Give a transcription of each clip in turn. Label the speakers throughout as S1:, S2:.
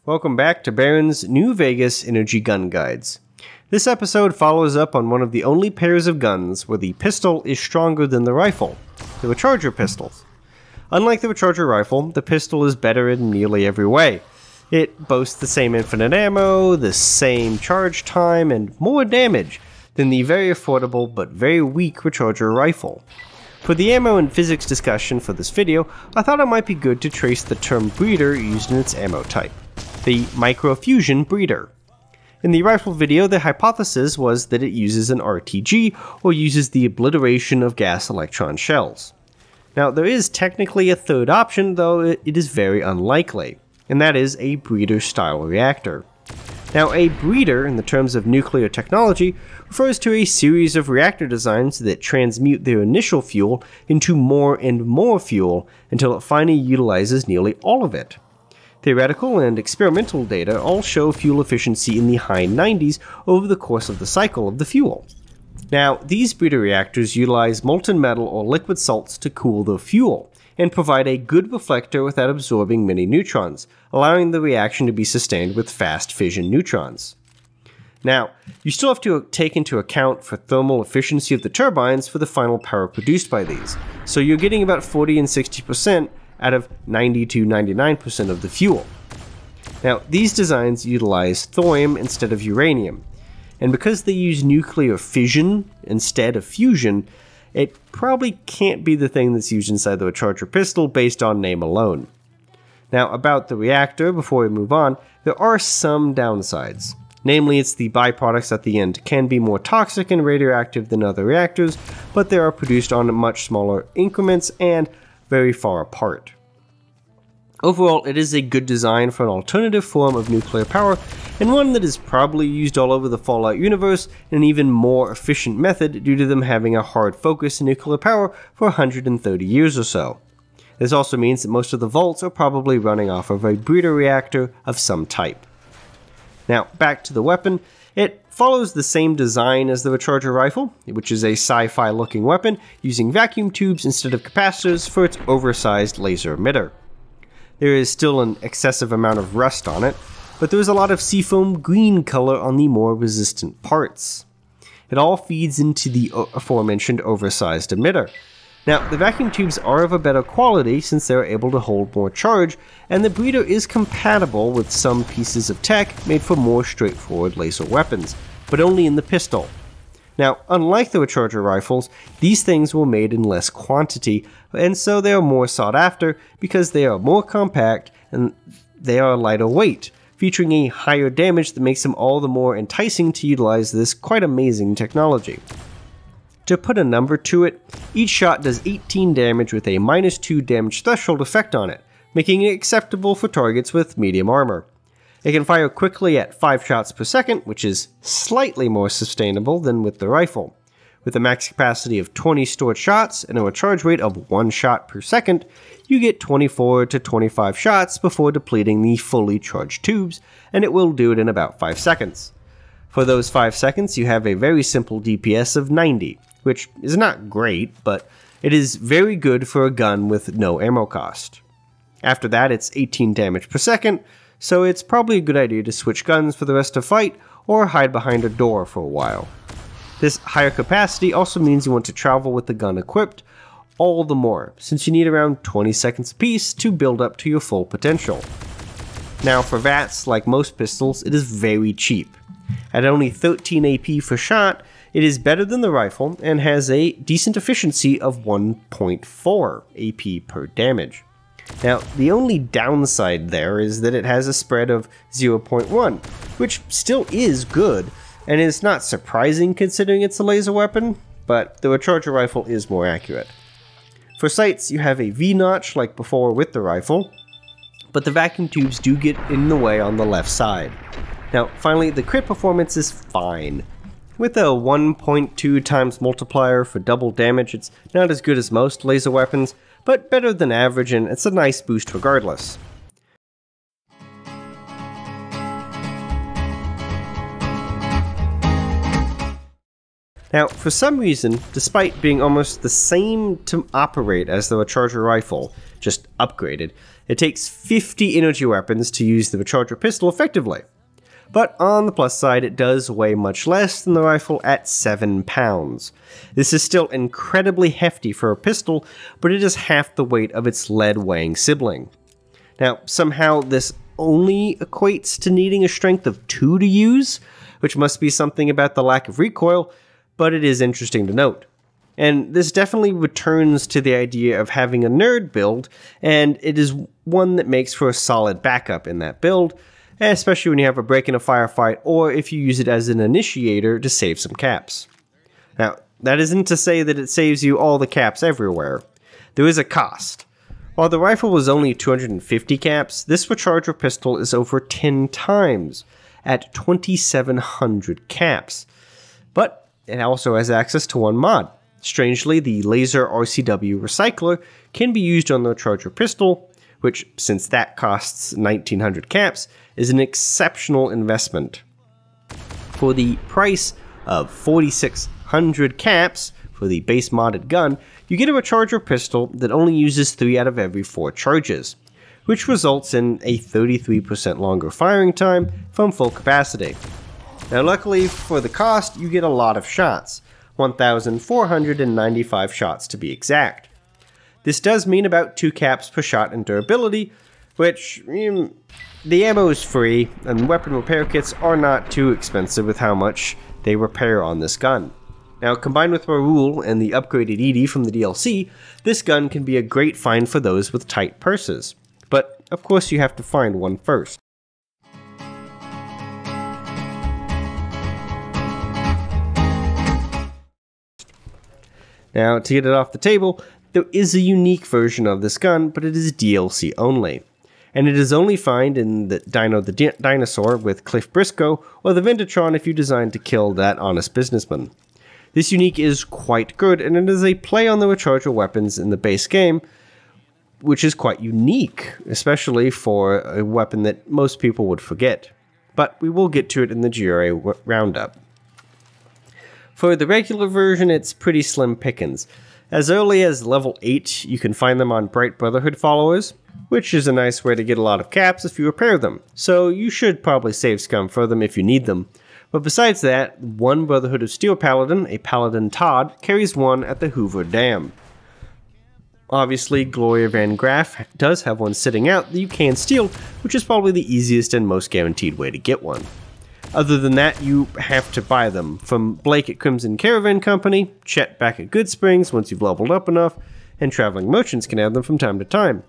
S1: Welcome back to Barron's New Vegas Energy Gun Guides. This episode follows up on one of the only pairs of guns where the pistol is stronger than the rifle, the Recharger pistols. Unlike the Recharger rifle, the pistol is better in nearly every way. It boasts the same infinite ammo, the same charge time, and more damage than the very affordable but very weak Recharger rifle. For the ammo and physics discussion for this video, I thought it might be good to trace the term breeder used in its ammo type, the microfusion breeder. In the rifle video, the hypothesis was that it uses an RTG, or uses the obliteration of gas electron shells. Now, there is technically a third option, though it is very unlikely, and that is a breeder-style reactor. Now, a breeder, in the terms of nuclear technology, refers to a series of reactor designs that transmute their initial fuel into more and more fuel until it finally utilizes nearly all of it. Theoretical and experimental data all show fuel efficiency in the high 90s over the course of the cycle of the fuel. Now, these breeder reactors utilize molten metal or liquid salts to cool the fuel, and provide a good reflector without absorbing many neutrons, allowing the reaction to be sustained with fast fission neutrons. Now, you still have to take into account for thermal efficiency of the turbines for the final power produced by these, so you're getting about 40 and 60% out of 90 to 99% of the fuel. Now, these designs utilize thorium instead of uranium, and because they use nuclear fission instead of fusion, it probably can't be the thing that's used inside the Recharger pistol based on name alone. Now, about the reactor, before we move on, there are some downsides. Namely, it's the byproducts at the end can be more toxic and radioactive than other reactors, but they are produced on much smaller increments and very far apart. Overall, it is a good design for an alternative form of nuclear power, and one that is probably used all over the Fallout universe in an even more efficient method due to them having a hard focus in nuclear power for 130 years or so. This also means that most of the vaults are probably running off of a breeder reactor of some type. Now, back to the weapon. It follows the same design as the Recharger rifle, which is a sci-fi looking weapon using vacuum tubes instead of capacitors for its oversized laser emitter. There is still an excessive amount of rust on it, but there is a lot of seafoam green color on the more resistant parts. It all feeds into the aforementioned oversized emitter. Now, the vacuum tubes are of a better quality since they are able to hold more charge, and the breeder is compatible with some pieces of tech made for more straightforward laser weapons, but only in the pistol. Now, unlike the Recharger rifles, these things were made in less quantity, and so they are more sought after because they are more compact and they are lighter weight, featuring a higher damage that makes them all the more enticing to utilize this quite amazing technology. To put a number to it, each shot does 18 damage with a -2 damage threshold effect on it, making it acceptable for targets with medium armor. It can fire quickly at 5 shots per second, which is slightly more sustainable than with the rifle. With a max capacity of 20 stored shots and a recharge rate of 1 shot per second, you get 24 to 25 shots before depleting the fully charged tubes, and it will do it in about 5 seconds. For those 5 seconds, you have a very simple DPS of 90, which is not great, but it is very good for a gun with no ammo cost. After that, it's 18 damage per second, so it's probably a good idea to switch guns for the rest of the fight, or hide behind a door for a while. This higher capacity also means you want to travel with the gun equipped all the more, since you need around 20 seconds apiece to build up to your full potential. Now for VATS, like most pistols, it is very cheap. At only 13 AP per shot, it is better than the rifle and has a decent efficiency of 1.4 AP per damage. Now, the only downside there is that it has a spread of 0.1, which still is good, and is not surprising considering it's a laser weapon, but the Recharger rifle is more accurate. For sights, you have a V-notch like before with the rifle, but the vacuum tubes do get in the way on the left side. Now, finally, the crit performance is fine. With a 1.2 times multiplier for double damage, it's not as good as most laser weapons, but better than average, and it's a nice boost regardless. Now, for some reason, despite being almost the same to operate as the Recharger rifle, just upgraded, It takes 50 energy weapons to use the recharger pistol effectively. But on the plus side, it does weigh much less than the rifle at 7 pounds. This is still incredibly hefty for a pistol, but it is half the weight of its lead-weighing sibling. Now, somehow this only equates to needing a strength of 2 to use, which must be something about the lack of recoil, but it is interesting to note. And this definitely returns to the idea of having a nerd build, and it is one that makes for a solid backup in that build, especially when you have a break in a firefight, or if you use it as an initiator to save some caps. Now, that isn't to say that it saves you all the caps everywhere. There is a cost. While the rifle was only 250 caps, this recharger pistol is over 10 times, at 2,700 caps. But it also has access to one mod. Strangely, the Laser RCW Recycler can be used on the recharger pistol, which, since that costs 1,900 caps, is an exceptional investment. For the price of 4,600 caps for the base modded gun, you get a recharger pistol that only uses 3 out of every 4 charges, which results in a 33% longer firing time from full capacity. Now luckily for the cost, you get a lot of shots, 1,495 shots to be exact. This does mean about 2 caps per shot in durability, which, the ammo is free, and weapon repair kits are not too expensive with how much they repair on this gun. Now, combined with Raoul and the upgraded ED from the DLC, this gun can be a great find for those with tight purses. But, of course, you have to find one first. Now, to get it off the table, there is a unique version of this gun, but it is DLC only. And it is only found in the Dino the Dinosaur with Cliff Briscoe, or the Vendatron if you design to kill that honest businessman. This unique is quite good, and it is a play on the recharger weapons in the base game, which is quite unique, especially for a weapon that most people would forget. But we will get to it in the GRA roundup. For the regular version, it's pretty slim pickings. As early as level 8, you can find them on Bright Brotherhood followers, which is a nice way to get a lot of caps if you repair them, so you should probably save scum for them if you need them. But besides that, one Brotherhood of Steel Paladin, a Paladin Todd, carries one at the Hoover Dam. Obviously, Gloria Van Graff does have one sitting out that you can steal, which is probably the easiest and most guaranteed way to get one. Other than that, you have to buy them, from Blake at Crimson Caravan Company, Chet back at Goodsprings once you've leveled up enough, and traveling merchants can have them from time to time.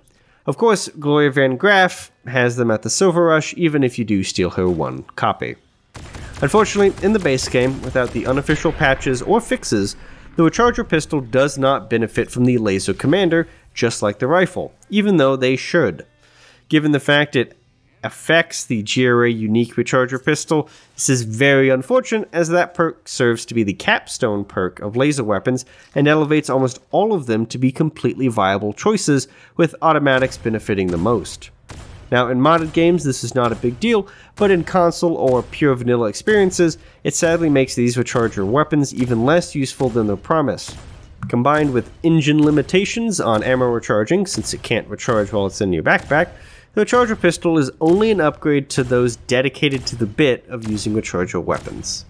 S1: Of course, Gloria Van Graff has them at the Silver Rush, even if you do steal her one copy. Unfortunately, in the base game, without the unofficial patches or fixes, the recharger pistol does not benefit from the Laser Commander, just like the rifle, even though they should. Given the fact it affects the GRA unique recharger pistol, this is very unfortunate, as that perk serves to be the capstone perk of laser weapons and elevates almost all of them to be completely viable choices, with automatics benefiting the most. Now, in modded games, this is not a big deal, but in console or pure vanilla experiences, it sadly makes these recharger weapons even less useful than their promise. Combined with engine limitations on ammo recharging, since it can't recharge while it's in your backpack, the recharger pistol is only an upgrade to those dedicated to the bit of using recharger weapons.